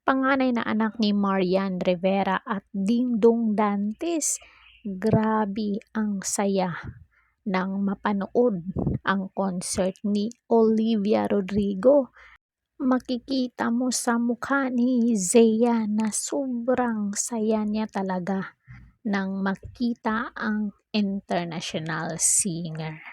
panganay na anak ni Marian Rivera at Dingdong Dantes. Grabe ang saya nang mapanood ang concert ni Olivia Rodrigo. Makikita mo sa mukha ni Zea na sobrang saya niya talaga nang makita ang international singer.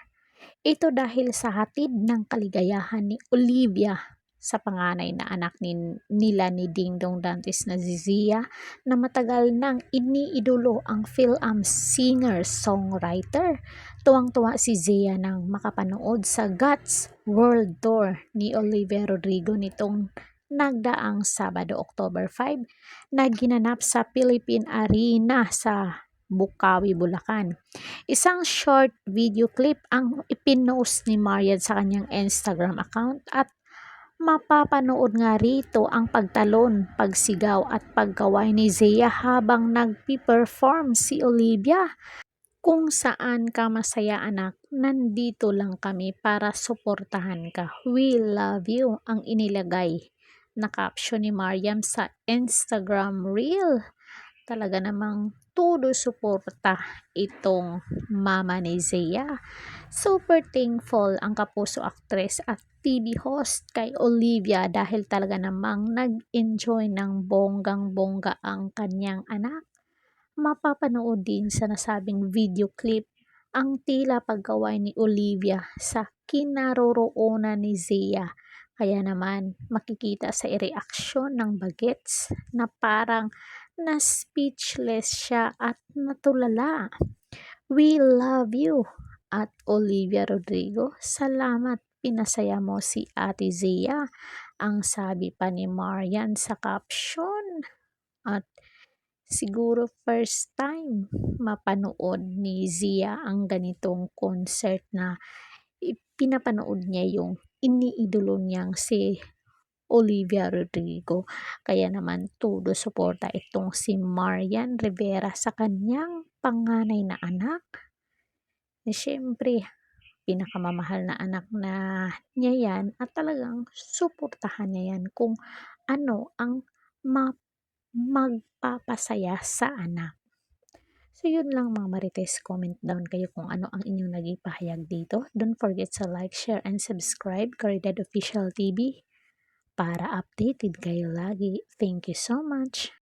Ito dahil sa hatid ng kaligayahan ni Olivia sa panganay na anak nila ni Dingdong Dantes na si Zia, na matagal nang iniidolo ang Phil-Am singer-songwriter. Tuwang-tuwa si Zia nang makapanood sa Guts World Tour ni Olivia Rodrigo nitong nagdaang Sabado, October 5, na ginanap sa Philippine Arena sa Bukawi, Bulacan. Isang short video clip ang ipinost ni Marian sa kanyang Instagram account at mapapanood nga rito ang pagtalon, pagsigaw at pagkaway ni Zea habang nagpi-perform si Olivia. Kung saan ka masaya anak, nandito lang kami para suportahan ka. We love you, ang inilagay na caption ni Mariam sa Instagram reel. Talaga namang todo suporta itong mama ni Zea. Super thankful ang kapuso actress at TV host kay Olivia dahil talaga namang nag-enjoy ng bonggang-bongga ang kanyang anak. Mapapanood din sa nasabing video clip ang tila pagkaway ni Olivia sa kinaroroonan ni Zea. Kaya naman makikita sa reaksyon ng bagets na parang na speechless siya at natulala. We love you at Olivia Rodrigo. Salamat, pinasaya mo si Ate Zea, ang sabi pa ni Marian sa caption. At siguro first time mapanood ni Zea ang ganitong concert na pinapanood niya yung iniidolo niyang si Olivia Rodrigo. Kaya naman todo suporta itong si Marian Rivera sa kanyang panganay na anak. Siyempre, pinakamamahal na anak na niya yan at talagang suportahan niya yan kung ano ang magpapasaya sa anak. So yun lang mga marites, comment down kayo kung ano ang inyong naging pahayag dito. Don't forget to like, share, and subscribe Caridad Official TV para updated kayo lagi. Thank you so much.